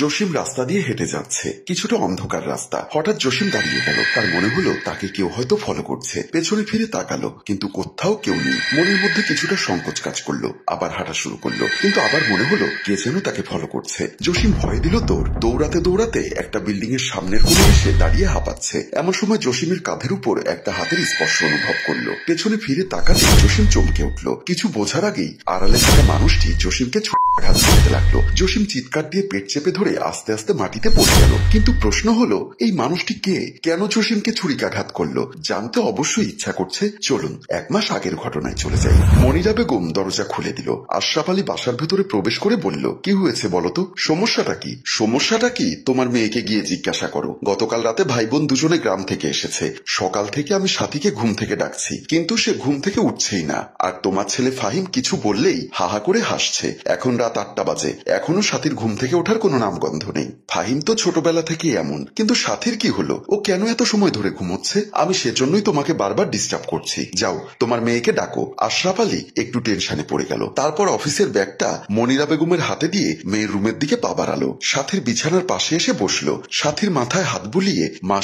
জসিম রাস্তা দিয়ে হেঁটে যাচ্ছে, কিছুটা অন্ধকার রাস্তা। হঠাৎ জসিম দাঁড়িয়ে গেল। তার মনে হলো তাকে কেউ হয়তো ফলো করছে। পেছনে ফিরে তাকালো, কিন্তু কোথাও কেউ নেই। মনের মধ্যে কিছুটা সংকোচ কাজ করলো, আবার হাঁটা শুরু করলো, কিন্তু আবার মনে হলো কে যেন তাকে ফলো করছে। জসিম ভয় দিল দৌড়াতে দৌড়াতে একটা বিল্ডিং এর সামনের কোণে এসে দাঁড়িয়ে হাঁপাচ্ছে। এমন সময় জসিমের কাঁধের উপর একটা হাতের স্পর্শ অনুভব করলো। পেছনে ফিরে তাকাতে জসিম চমকে উঠল। কিছু বোঝার আগেই আড়ালে থাকা মানুষটি জসিমকে আঘাত করতে লাগলো। জসিম চিৎকার দিয়ে পেট চেপে ধরে আস্তে আস্তে মাটিতে পড়ে গেল। কিন্তু প্রশ্ন হলো, এই মানুষটি কে, কেন জসিমকে ছুরিকাঘাত করলো? জানতে অবশ্যই ইচ্ছা করছে। চলুন 1 মাস আগের ঘটনায় চলে যাই। মনিরা বেগম দরজা খুলে দিল। আশরাফ আলী বাসার ভেতরে প্রবেশ করে বলল, কি হয়েছে বলো তো, সমস্যাটা কি? সমস্যাটা কি তোমার মেয়েকে গিয়ে জিজ্ঞাসা করো। গতকাল রাতে ভাই বোন দুজনে গ্রাম থেকে এসেছে। সকাল থেকে আমি সাথীকে ঘুম থেকে ডাকছি, কিন্তু সে ঘুম থেকে উঠছেই না। আর তোমার ছেলে ফাহিম কিছু বললেই হাহা করে হাসছে। এখন রাত 8টা বাজে, এখনো সাথীর ঘুম থেকে ওঠার কোনো নামগন্ধ নেই। ফাহিম তো ছোটবেলা থেকে এমন, কিন্তু সাথীর কি হলো? ও কেন এত সময় ধরে ঘুমোচ্ছে? আমি সেজন্যই তোমাকে বারবার ডিস্টার্ব করছি। যাও তোমার মেয়েকে ডাকো। আশরাফ আলী একটু টেনশনে পড়ে গেল। তারপর অফিসের ব্যাগটা মনিরা বেগমের হাতে দিয়ে মেয়ের রুমের দিকে পা বাড়ালো। সাথীর বিছানার পাশে এসে বসলো। সাথীর মাথায় হাত বুলিয়ে মা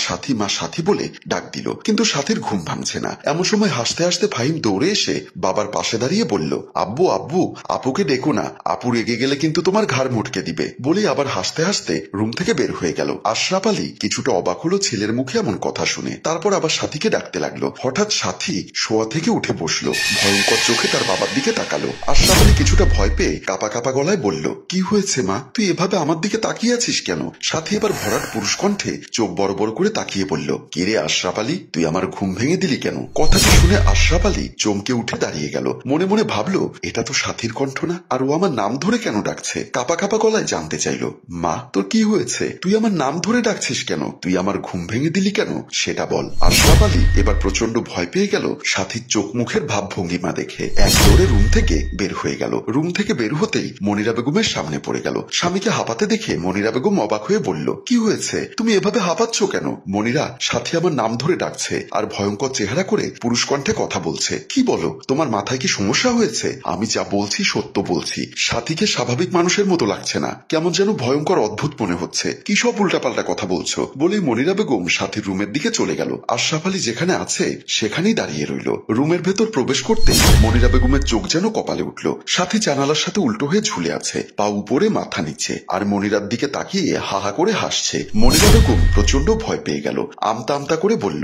সাথী বলে ডাক দিল, কিন্তু সাথীর ঘুম ভাঙছে না। এমন সময় হাসতে হাসতে ফাহিম দৌড়ে এসে বাবার পাশে দাঁড়িয়ে বলল, আব্বু আব্বু, আপুকে ডেকো না, আপু রেগে গেলে কিন্তু তোমার ঘাড় মুটকে দিবে। বলে আবার হাসতে হাসতে রুম থেকে বের হয়ে গেল। আশরাফ আলী কিছুটা অবাক হলো ছেলের মুখে এমন কথা শুনে। তারপর আবার সাথীকে ডাকতে লাগলো। হঠাৎ সাথী শোয়া থেকে উঠে বসলো, ভয়ঙ্কর চোখে তার বাবার দিকে তাকালো। আশরাফ আলী কিছুটা ভয় পেয়ে কাপা কাপা গলায় বলল, কি হয়েছে মা, তুই এভাবে আমার দিকে তাকিয়ে আছিস কেন? সাথী এবার ভরাট পুরুষ কণ্ঠে চোখ বড় বড় করে তাকিয়ে বলল, কিরে আশরাফ আলী, তুই আমার ঘুম ভেঙে দিলি কেন? কথাটি শুনে আশরাফ আলী চমকে উঠে দাঁড়িয়ে গেল। মনে মনে ভাবলো, এটা তো সাথীর কণ্ঠ না, আর ও আমার নাম ধরে কেন ডাকছে? কাপা কাপা গলায় জানতে চাইলো, মা তোর কি হয়েছে? তুই আমার নাম ধরে ডাকছিস কেন? তুই আমার ঘুম ভেঙে দিলি কেন, সেটা বল। আশরাফ আলী এবার প্রচন্ড ভয় পেয়ে গেল সাথীর চোখ মুখের ভাব ভঙ্গিমা দেখে। এক দৌড়ে রুম থেকে বের হয়ে গেল। রুম থেকে বের হতেই মনিরা বেগমের সামনে পড়ে গেল। স্বামীকে হাঁপাতে দেখে মনিরা বেগম অবাক হয়ে বলল, কি হয়েছে, তুমি এভাবে হাঁপাচ্ছ কেন? মনিরা, সাথী আমার নাম ধরে ডাকছে আর ভয়ঙ্কর চেহারা করে পুরুষ কণ্ঠে কথা বলছে। কি বলো, তোমার মাথায় কি সমস্যা হয়েছে? আমি যা বলছি সত্য বলছি। সাথীকে স্বাভাবিক মানুষের মতো লাগছে না, কেমন যেন ভয়ঙ্কর অদ্ভুত মনে হচ্ছে। কি সব উল্টাপাল্টা কথা বলছো? বলেই মনিরা বেগম সাথীর রুমের দিকে চলে গেল। আশরাফ আলী যেখানে আছে সেখানেই দাঁড়িয়ে রইল। রুমের ভেতর প্রবেশ করতে মনিরা বেগমের চোখ যেন কপালে উঠল। সাথী জানালার সাথে উল্টো হয়ে ঝুলে আছে, পা উপরে মাথা নিচে, আর মনিরার দিকে তাকিয়ে হাহা করে হাসছে। মনিরা বেগম প্রচন্ড ভয় পেয়ে গেল। আমতা আমতা করে বলল,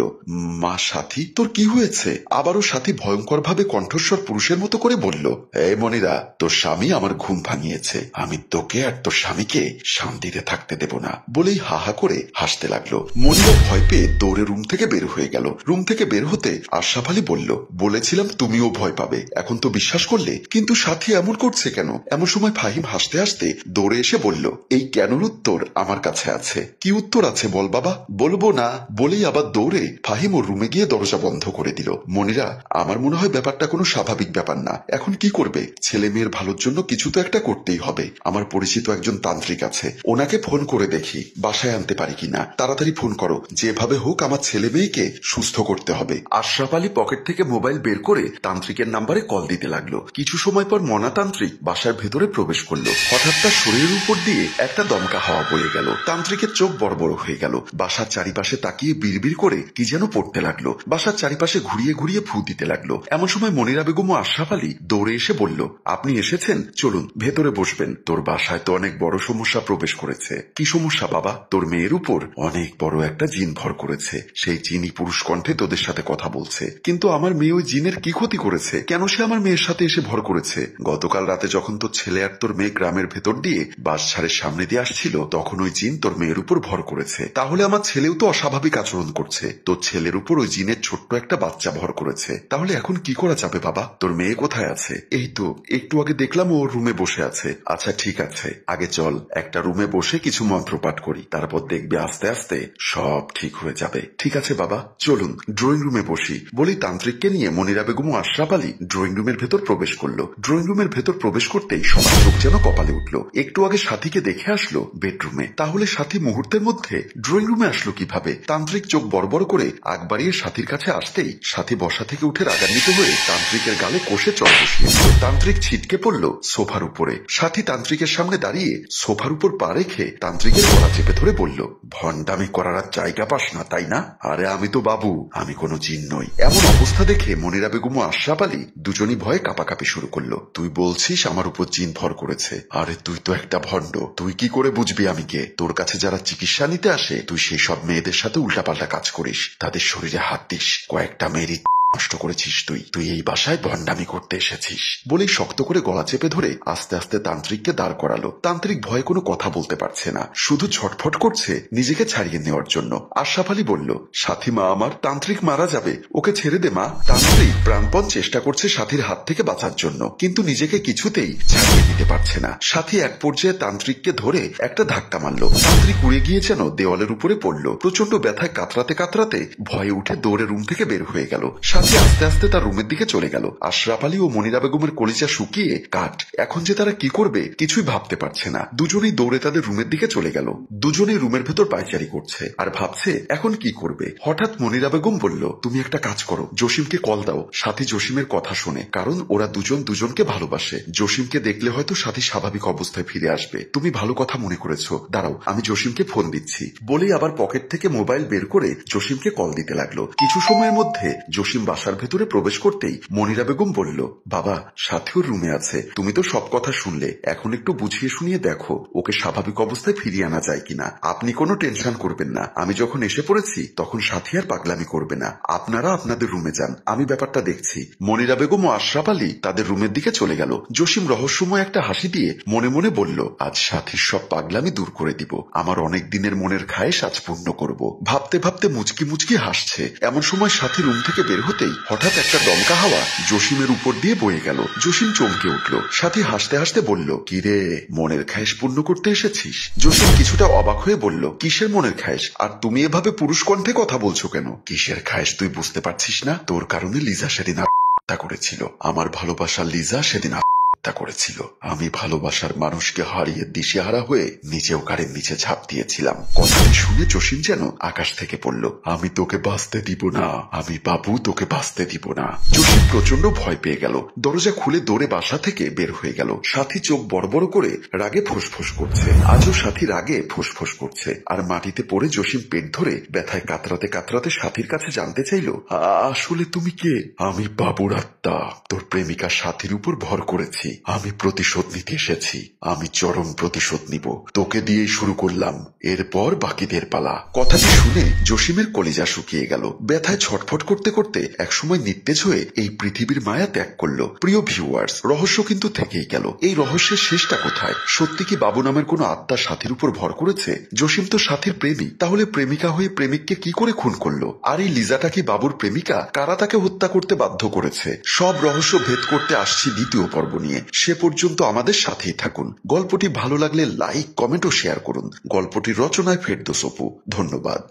মা সাথী, তোর কি হয়েছে? আবারও সাথী ভয়ঙ্কর ভাবে কণ্ঠস্বর পুরুষের মতো করে বলল, এই মনিরা, তোর স্বামী আমার ঘুম ভাঙিয়েছে। আমি তোকে আর তোর স্বামীকে শান্তিতে থাকতে দেব না। বলেই হাহা করে হাসতে লাগলো। মনিরা ভয় পেয়ে দৌড়ে রুম থেকে বের হয়ে গেল। রুম থেকে বের হতে আশরাফ আলী বলল, বলেছিলাম তুমিও ভয় পাবে, এখন তো বিশ্বাস করলে, কিন্তু সাথী এমন করছে কেন? এমন সময় ফাহিম হাসতে হাসতে দৌড়ে এসে বলল, এই কেনর উত্তর আমার কাছে আছে। কি উত্তর আছে বল বাবা? বলবো না। বলেই আবার দৌড়ে ফাহিম ওর রুমে গিয়ে দরজা বন্ধ করে দিল। মনিরা, আমার মনে হয় ব্যাপারটা কোনো স্বাভাবিক ব্যাপার না। এখন কি করবে? ছেলে মেয়ের ভালোর জন্য কিছু তো একটা করতেই হবে। আমার পরিচিত একজন তান্ত্রিক আছে, ওনাকে ফোন করে দেখি বাসায় আনতে পারি কিনা। তাড়াতাড়ি ফোন করো, যেভাবে হোক আমার ছেলে মেয়েকে সুস্থ করতে হবে। আশরাফ আলী পকেট থেকে মোবাইল বের করে তান্ত্রিকের নাম্বারে কল দিতে লাগলো। কিছু সময় পর মনা তান্ত্রিক বাসার ভেতরে প্রবেশ করলো। হঠাৎ তার শরীরের উপর দিয়ে একটা দমকা হাওয়া বয়ে গেল। তান্ত্রিকের চোখ বড় বড় হয়ে গেল। বাসার চারিপাশে তাকিয়ে বিড়বিড় করে কি যেন পড়তে লাগলো। বাসার চারিপাশে ঘুরিয়ে ঘুরিয়ে ফু দিতে লাগলো। এমন সময় মনিরা বেগম ও আশরাফ আলী দৌড়ে এসে বলল, আপনি এসেছেন, চলুন ভেতরে বসবেন। তোর বাসায় তো অনেক বড় সমস্যা প্রবেশ করেছে। কি সমস্যা বাবা? তোর মেয়ের উপর অনেক বড় একটা জিন ভর করেছে। সেই জিনই পুরুষ কণ্ঠে তোদের সাথে কথা বলছে। কিন্তু আমার মেয়ে ওই জিনের কি ক্ষতি করেছে? কেন সে আমার মেয়ের সাথে এসে ভর করেছে? গতকাল রাতে যখন তোর ছেলে আর তোর মেয়ে গ্রামের ভেতর দিয়ে বাসছাড়ের সামনে দিয়ে আসছিল, তখন ওই জিন তোর মেয়ের উপর ভর করেছে। তাহলে আমার ছেলেও তো অস্বাভাবিক আচরণ করছে। তোর ছেলের উপর ওই জিনের ছোট্ট একটা বাচ্চা ভর করেছে। তাহলে এখন কি করা যাবে বাবা? তোর মেয়ে কোথায় আছে? এই তো একটু আগে দেখলাম ওর রুমে বসে আছে। আচ্ছা ঠিক আছে, আগে চল একটা রুমে বসে কিছু মন্ত্র পাঠ করি, তারপর দেখবে আস্তে আস্তে সব ঠিক হয়ে যাবে। ঠিক আছে বাবা, চলুন ড্রয়িং রুমে বসি। বলেই তান্ত্রিককে নিয়ে মনিরা বেগম ও আশরাফ আলী ড্রয়িং রুমের ভেতর প্রবেশ করলো। ড্রয়িং রুমের ভেতর প্রবেশ করতেই সবার চোখ যেন কপালে উঠলো। একটু আগে সাথীকে দেখে আসলো বেডরুমে, তাহলে সাথী মুহূর্তের মধ্যে ড্রয়িং রুমে আসলো কিভাবে? তান্ত্রিক চোখ বড় বড় করে আগ বাড়িয়ে সাথীর কাছে আসতেই সাথী বসা থেকে উঠে রাগান্বিত হয়ে তান্ত্রিকের গালে কষে চড় বসিয়ে। তান্ত্রিক ছিটকে পড়ল সোফার উপরে। সাথী তান্ত্রিকের সামনে দাঁড়িয়ে সোফার উপর উপর পা রেখে তান্ত্রিকের গলা চেপে ধরে বলল, ভণ্ডামি করার আর জায়গা পাস না তাই না? আরে আমি তো বাবু, আমি কোনো জিন নই। এমন অবস্থা দেখে মনিরা বেগম ও আশরাফ আলী দুজনই ভয়ে কাঁপাকাঁপি শুরু করলো। তুই বলছিস আমার উপর জিন ভর করেছে? আরে তুই তো একটা ভণ্ড, তুই কি করে বুঝবি আমি কে? তোর কাছে যারা চিকিৎসা নিতে আসে তুই সেই সব মেয়েদের সাথে উল্টাপাল্টা কাজ করিস, তাদের শরীরে হাত দিস, কয়েকটা মেয়েরই নষ্ট করেছিস। তুই এই বাসায় ভণ্ডামি করতে এসেছিস বলেই শক্ত করে গলা চেপে ধরে আস্তে আস্তে তান্ত্রিককে দাঁড় করালো। তান্ত্রিক ভয়ে কোনো কথা বলতে পারছে না, শুধু ছটফট করছে নিজেকে ছাড়িয়ে নেওয়ার জন্য। আশরাফ আলী বলল, সাথী মা আমার, তান্ত্রিক মারা যাবে, ওকে ছেড়ে দে মা। তান্ত্রিক প্রাণপণ চেষ্টা করছে সাথীর হাত থেকে বাঁচার জন্য, কিন্তু নিজেকে কিছুতেই ছাড়িয়ে নিতে পারছে না। সাথী এক পর্যায়ে তান্ত্রিককে ধরে একটা ধাক্কা মারলো। তান্ত্রিক উড়ে গিয়ে যেন দেওয়ালের উপরে পড়লো। প্রচন্ড ব্যথায় কাতরাতে কাতরাতে ভয়ে উঠে দৌড়ে রুম থেকে বের হয়ে গেল। সাথী আস্তে আস্তে তার রুমের দিকে চলে গেল। আশরাফ আলী ও মনিরা বেগমের কলিজা শুকিয়ে কাঠ। এখন যে তারা কি করবে কিছুই ভাবতে পারছে না। দুজনেই দৌড়ে তাদের রুমের দিকে চলে গেল। দুজনেই রুমের ভেতর পায়চারি করছে আর ভাবছে এখন কি করবে। হঠাৎ মনিরা বেগম বলল, তুমি একটা কাজ করো, জসিমকে কল দাও। সাথী জসিমের কথা শোনে, কারণ ওরা দুজন দুজনকে ভালোবাসে। জসিমকে দেখলে হয়তো সাথী স্বাভাবিক অবস্থায় ফিরে আসবে। তুমি ভালো কথা মনে করেছো, দাঁড়াও আমি জসিমকে ফোন দিচ্ছি বলেই আবার পকেট থেকে মোবাইল বের করে জসিমকে কল দিতে লাগলো। কিছু সময়ের মধ্যে জসিম বাসার ভেতরে প্রবেশ করতেই মনিরা বেগম বলল, বাবা সাথী ওর রুমে আছে, তুমি তো সব কথা শুনলে, এখন একটু বুঝিয়ে শুনিয়ে দেখো ওকে স্বাভাবিক অবস্থায় ফিরিয়ে আনা যায় কিনা। আপনি কোনো টেনশন করবেন না, আমি যখন এসে পড়েছি তখন সাথী আর পাগলামি করবে না। আপনারা আপনাদের রুমে যান, আমি ব্যাপারটা দেখছি। মনিরা বেগম ও আশরাফ আলী তাদের রুমের দিকে চলে গেল। জসিম রহস্যময় একটা হাসি দিয়ে মনে মনে বলল, আজ সাথীর সব পাগলামি দূর করে দিব, আমার অনেক দিনের মনের খায়েশ আজ পূর্ণ করব। ভাবতে ভাবতে মুচকি মুচকি হাসছে। এমন সময় সাথী রুম থেকে বের হতেই হঠাৎ একটা দমকা হাওয়া জসিমের উপর দিয়ে বয়ে গেল। জসিম চমকে উঠল। সাথী হাসতে হাসতে বলল, কি রে, মনের খায়েশ পূর্ণ করতে এসেছিস? জসিম কিছুটা অবাক হয়ে বলল, কিসের মনের খায়েশ? আর তুমি এভাবে পুরুষ কণ্ঠে কথা বলছো কেন? কিসের খায়েশ তুই বুঝতে পারছিস না? তোর কারণে লিজা সেদিন আত্মহত্যা করেছিল। আমার ভালোবাসার লিজা সেদিন আত্মহত্যা করেছিল। আমি ভালোবাসার মানুষকে হারিয়ে দিশেহারা হয়ে নিজেও গাড়ির নিচে ঝাঁপ দিয়েছিলাম। কথাটি শুনে জসিম যেন আকাশ থেকে পড়ল। আমি তোকে বাঁচতে দিব না, আমি বাবু তোকে বাঁচতে দিব না। জসিম প্রচন্ড ভয় পেয়ে গেল। দরজা খুলে দৌড়ে বাসা থেকে বের হয়ে গেল। সাথী চোখ বড় বড় করে রাগে ফোঁস করছে। আজও সাথী রাগে ফোঁস করছে। আর মাটিতে পড়ে জসিম পেট ধরে ব্যথায় কাতরাতে কাতরাতে সাথীর কাছে জানতে চাইল, আসলে তুমি কে? আমি বাবুর আত্মা, তোর প্রেমিকা সাথীর উপর ভর করেছি। আমি প্রতিশোধ নিতে এসেছি, আমি চরম প্রতিশোধ নিব। তোকে দিয়েই শুরু করলাম, এরপর বাকিদের পালা। কথাটি শুনে জসিমের কলিজা শুকিয়ে গেল। ব্যথায় ছটফট করতে করতে একসময় নিস্তেজ হয়ে এই পৃথিবীর মায়া ত্যাগ করলো। প্রিয় ভিউয়ার্স, রহস্য কিন্তু থেকেই গেল। এই রহস্যের শেষটা কোথায়? সত্যি কি বাবু নামের কোনো আত্মা সাথীর উপর ভর করেছে? জসিম তো সাথীর প্রেমী, তাহলে প্রেমিকা হয়ে প্রেমিককে কি করে খুন করলো? আর এই লিজাটা কি বাবুর প্রেমিকা? কারা তাকে হত্যা করতে বাধ্য করেছে? সব রহস্য ভেদ করতে আসছি দ্বিতীয় পর্ব নিয়ে। সে পর্যন্ত আমাদের সাথেই থাকুন। গল্পটি ভালো লাগলে লাইক, কমেন্ট ও শেয়ার করুন। গল্পটির রচনায় ফেরদৌস অপু। ধন্যবাদ।